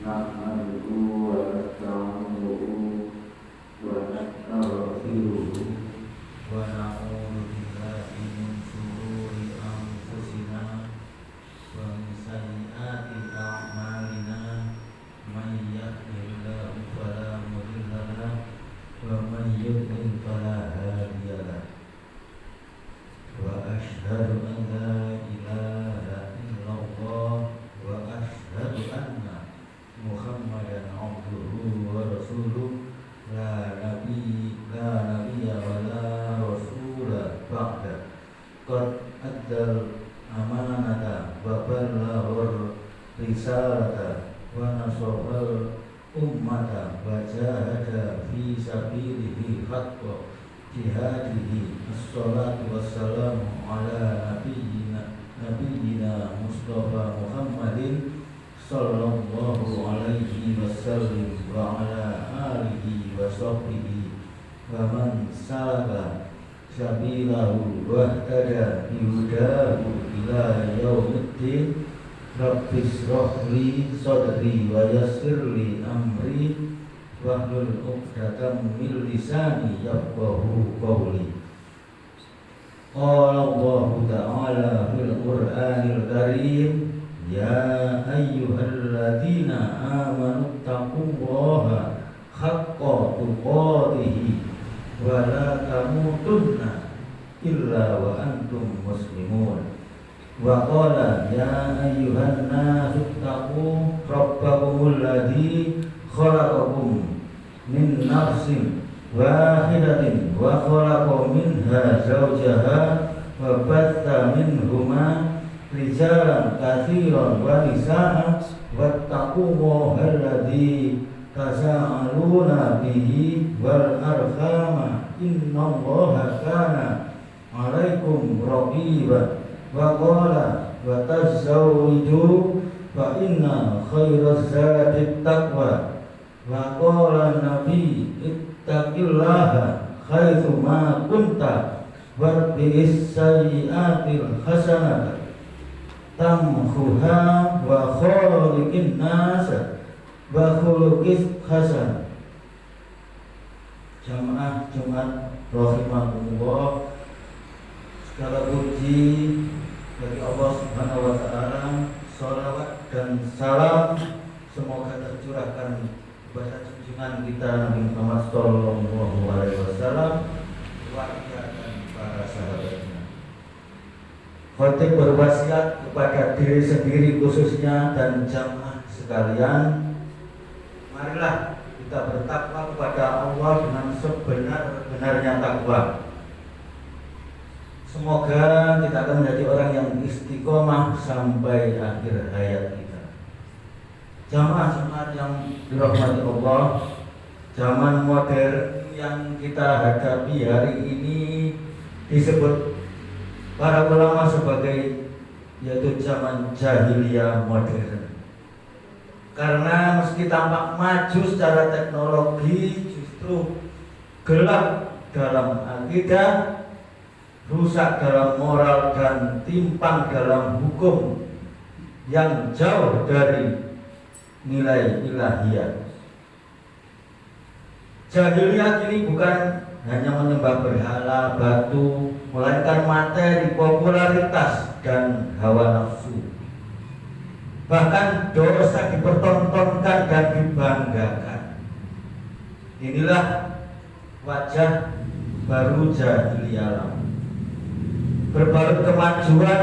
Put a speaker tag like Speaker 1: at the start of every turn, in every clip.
Speaker 1: نحمده ونستعينه ونستغفره
Speaker 2: ونعوذ بالله من شرور أنفسنا ومن سيئات أعمالنا من يهده الله فلا مضل له ومن يضلل فلا هادي له وأشهد أن لا إله إلا الله وأشهد أن محمدا عبده ورسوله لا نبي ولا رسول بعده قد أدى الأمانة وبلغ الرسالة ونصح الأمة وجاهد في سبيله حق جهاده الصلاة والسلام على نبينا مصطفى محمد صلى الله عليه وسلم وعلى آله وصحبه ومن سلك سبيله واهتدى بهداه إلى يوم الدين رب اشرح لي صدري ويسر لي أمري واحلل عقدة من لساني يفقهوا قولي قال الله تعالى في القرآن الكريم يا أيها الذين آمنوا اتقوا الله حق تقاته ولا تموتن إلا وأنتم مسلمون وقال يا أيها الناس اتقوا ربكم الذي خلقكم من نفس واحدة وخلق منها زوجها وبث منهما رجالا كثيرا ونساء واتقوا الله الذي تساءلون به والأرحام إن الله كان عليكم رقيبا وقال وتزوجوا فإن خير الزاد التقوى وقال النبي اتق الله حيثما كنت واتبع السيئات الحسنة tamhuha wa khaliqin nas wa khuluqis hasan. Jamaah Jumat rahimakumullah, segala puji bagi Allah Subhanahu wa taala, shalawat dan salam semoga tercurahkan kepada junjungan kita Nabi Muhammad sallallahu alaihi wasallam, keluarga dan para sahabatnya. Khotib berwasiat kepada diri sendiri khususnya dan jamaah sekalian, marilah kita bertakwa kepada Allah dengan sebenar-benarnya takwa. Semoga kita akan menjadi orang yang istiqomah sampai akhir hayat kita. Jamaah yang dirahmati Allah, zaman modern yang kita hadapi hari ini disebut para ulama sebagai yaitu zaman jahiliyah modern. Karena meski tampak maju secara teknologi, justru gelap dalam akidah, rusak dalam moral dan timpang dalam hukum yang jauh dari nilai ilahiyah. Jahiliyah ini bukan hanya menyembah berhala, batu, melainkan materi, popularitas, dan hawa nafsu. Bahkan dosa dipertontonkan dan dibanggakan. Inilah wajah baru jahiliyah, berbalut kemajuan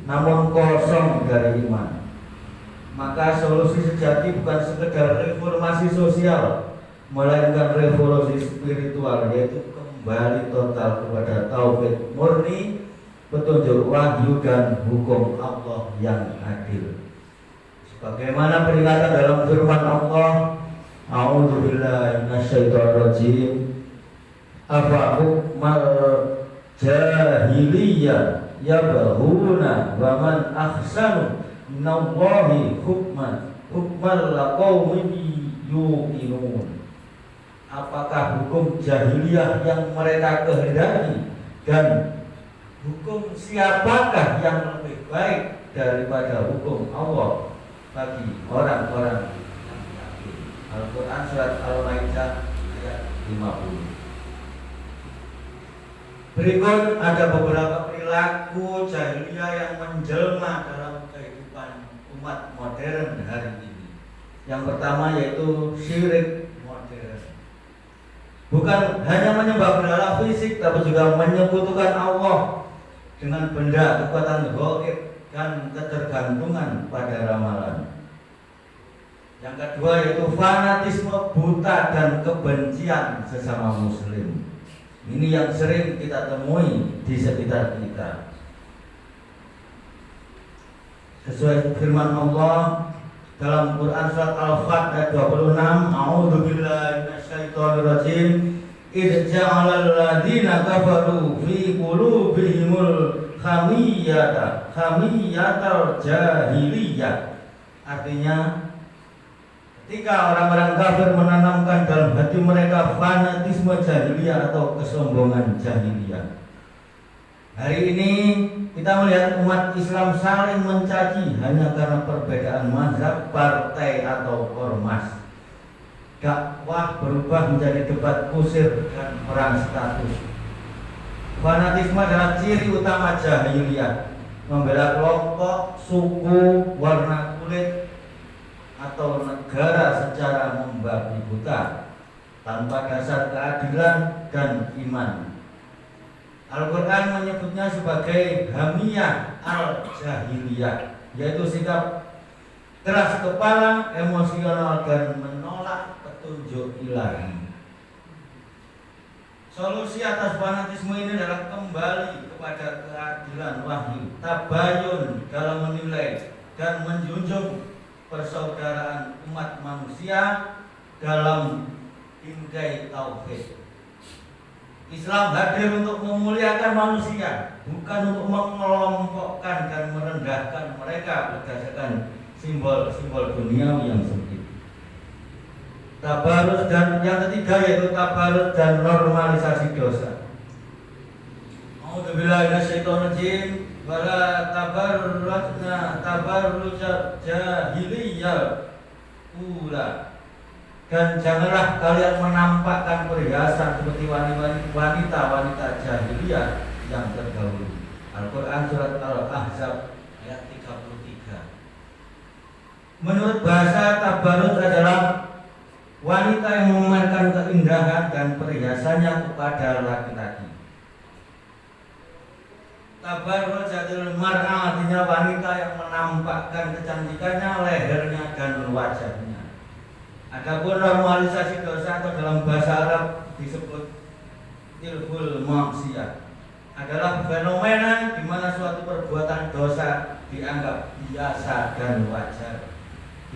Speaker 2: namun kosong dari iman. Maka solusi sejati bukan sekedar reformasi sosial, melainkan revolusi spiritual, yaitu kembali total kepada tauhid murni, petunjuk wahyu dan hukum Allah yang adil. Sebagaimana peringatan dalam firman Allah, A'udzubillahi minasyaitonirrajim, afa hukmal jahiliyah yabghuna wa man ahsanu minallahi hukman laqaumin yuqinun. Apakah hukum jahiliyah yang mereka kehendaki dan hukum siapakah yang lebih baik daripada hukum Allah bagi orang-orang yang Al-Quran surat Al-Maidah ayat 50. Berikut ada beberapa perilaku jahiliyah yang menjelma dalam kehidupan umat modern hari ini. Yang pertama yaitu syirik modern. Bukan hanya menyembah berhala fisik, tapi juga menyekutukan Allah dengan benda, kekuatan gaib, dan ketergantungan pada ramalan. Yang kedua yaitu fanatisme buta dan kebencian sesama muslim. Ini yang sering kita temui di sekitar kita. Sesuai firman Allah dalam Quran surat Al-Fat ayat 26, A'udzubillahi minasyaitonirrajim. Idz ja'alal ladzina kafaru fi qulubihimul khamiyatal jahiliyah. Artinya, ketika orang-orang kafir menanamkan dalam hati mereka fanatisme jahiliyah atau kesombongan jahiliyah. Hari ini kita melihat umat Islam saling mencaci hanya karena perbedaan mazhab, partai atau ormas. Dakwah berubah menjadi debat kusir dan perang status. Fanatisme adalah ciri utama jahiliyah, membela kelompok, suku, warna kulit, atau negara secara membabi buta tanpa dasar keadilan dan iman. Al-Quran menyebutnya sebagai hamiyah al-jahiliyah, yaitu sikap keras kepala, emosional, dan menolak petunjuk ilahi. Solusi atas fanatisme ini adalah kembali kepada keadilan wahyu, tabayun dalam menilai dan menjunjung persaudaraan umat manusia dalam bingkai tauhid. Islam hadir untuk memuliakan manusia, bukan untuk mengelompokkan dan merendahkan mereka berdasarkan simbol-simbol duniawi yang sempit. Tabarruz, dan yang ketiga yaitu tabarruz dan normalisasi dosa. A'udzubillahi minasyaitonirrajim. Wala tabarrujna tabarrujat jahiliyah ula. Dan janganlah kalian menampakkan perhiasan seperti wanita-wanita jahiliyah yang terdahulu. Al-Quran surat Al-Ahzab ayat 33. Menurut bahasa, tabarruj adalah wanita yang memamerkan keindahan dan perhiasannya kepada laki-laki. Tabarrujatul mar'ah artinya wanita yang menampakkan kecantikannya, lehernya, dan wajahnya. Adapun normalisasi dosa atau dalam bahasa Arab disebut tilful maksiyah, adalah fenomena di mana suatu perbuatan dosa dianggap biasa dan wajar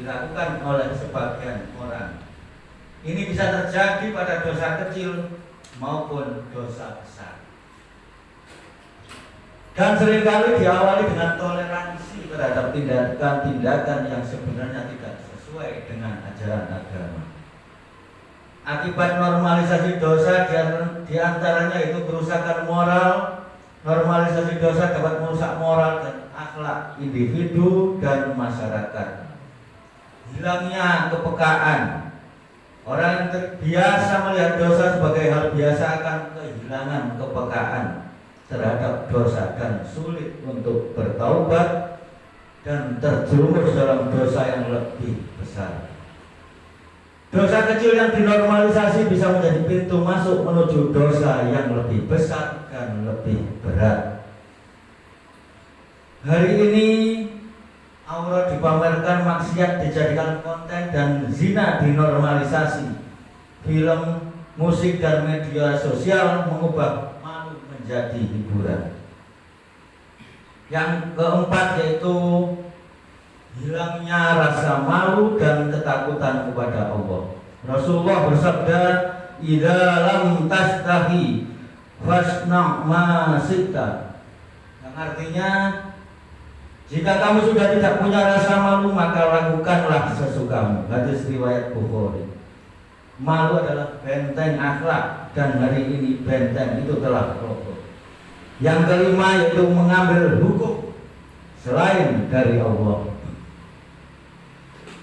Speaker 2: dilakukan oleh sebagian orang. Ini bisa terjadi pada dosa kecil maupun dosa besar. Dan seringkali diawali dengan toleransi terhadap tindakan-tindakan yang sebenarnya tidak sesuai dengan ajaran agama. Akibat normalisasi dosa diantaranya itu kerusakan moral. Normalisasi dosa dapat merusak moral dan akhlak individu dan masyarakat. Hilangnya kepekaan. Orang yang terbiasa melihat dosa sebagai hal biasa akan kehilangan kepekaan terhadap dosa dan sulit untuk bertaubat dan terjerumus dalam dosa yang lebih besar. Dosa kecil yang dinormalisasi bisa menjadi pintu masuk menuju dosa yang lebih besar dan lebih berat. Hari ini aurat dipamerkan, maksiat dijadikan konten, dan zina dinormalisasi. Film, musik, dan media sosial mengubah jadi hiburan. Yang keempat yaitu hilangnya rasa malu dan ketakutan kepada Allah. Rasulullah bersabda, "Idza lam tastahi fasna' ma syi'ta." Yang artinya, jika kamu sudah tidak punya rasa malu, maka lakukanlah sesukamu. Hadis riwayat Bukhari. Malu adalah benteng akhlak, dan hari ini benteng itu telah roboh. Yang kelima yaitu mengambil hukum selain dari Allah.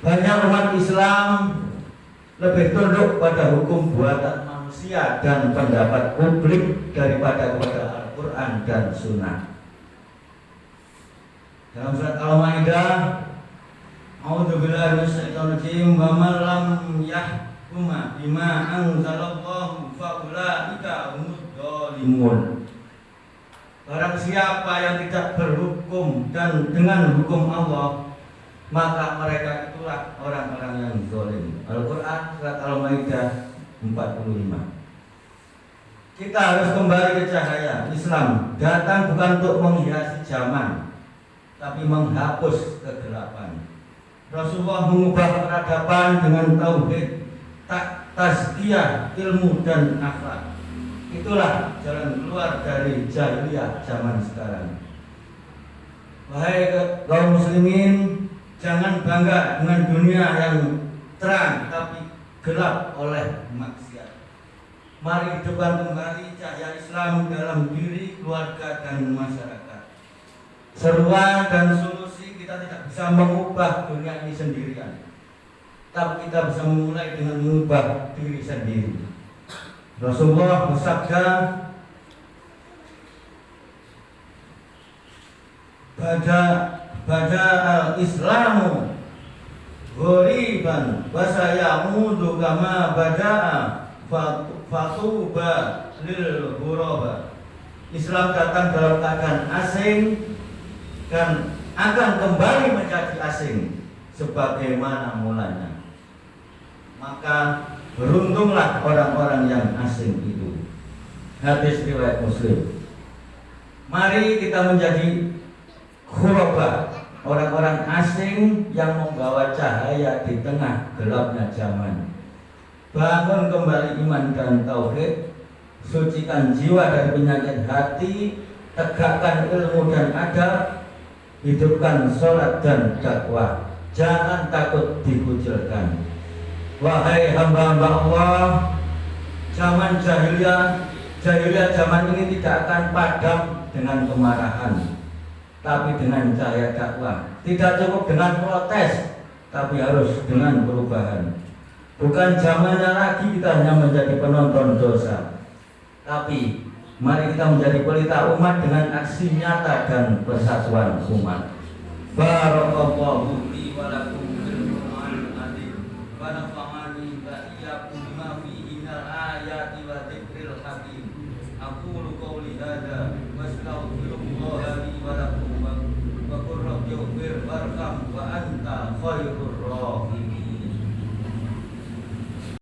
Speaker 2: Banyak umat Islam lebih tunduk pada hukum buatan manusia dan pendapat publik daripada kepada Al-Quran dan Sunnah. Dalam surat Al-Maidah, A'udzubillahi minasyaitonir rajim, wa man lam yahkum bima anzalallahu fa ulaika humudz dzalimun. Barang siapa yang tidak berhukum dan dengan hukum Allah, maka mereka itulah orang-orang yang zalim. Al-Quran surat Al-Maidah 45. Kita harus kembali ke cahaya. Islam datang bukan untuk menghiasi zaman, tapi menghapus kegelapan. Rasulullah mengubah peradaban dengan tauhid, tazkiyah, ilmu dan akhlak. Itulah jalan keluar dari jahiliyah zaman sekarang. Wahai kaum muslimin, jangan bangga dengan dunia yang terang tapi gelap oleh maksiat. Mari hidupkan kembali cahaya Islam dalam diri, keluarga dan masyarakat. Seruan dan solusi kita tidak bisa mengubah dunia ini sendirian, tapi kita bisa memulai dengan mengubah diri sendiri. Rasulullah bersabda, Bada al-Islamu ghoriban wa sayamudu kama bada'a fatuba lil ghuraba. Islam datang dalam keadaan asing dan akan kembali menjadi asing sebagaimana mulanya. Maka beruntunglah orang-orang yang asing itu. Hadis riwayat Muslim. Mari kita menjadi khuraba, orang-orang asing yang membawa cahaya di tengah gelapnya zaman. Bangun kembali iman dan tauhid, sucikan jiwa dari penyakit hati, tegakkan ilmu dan adab, hidupkan sholat dan dakwah. Jangan takut dikucilkan. Wahai hamba-hamba Allah, zaman jahiliyah zaman ini tidak akan padam dengan kemarahan, tapi dengan cahaya dakwah. Tidak cukup dengan protes, tapi harus dengan perubahan. Bukan zamannya lagi kita hanya menjadi penonton dosa, tapi mari kita menjadi pelita umat dengan aksi nyata dan persatuan umat. Barakallahu li wa lakum fil Qur'anil azim wa nafa'ani wa iyyakum bima fihi minal ayati wa dzikril hakim. Aqulu qouli hadza wa astaghfirullaha li wa lakum wa qur rabbi ighfir warham wa anta khairur rahimin.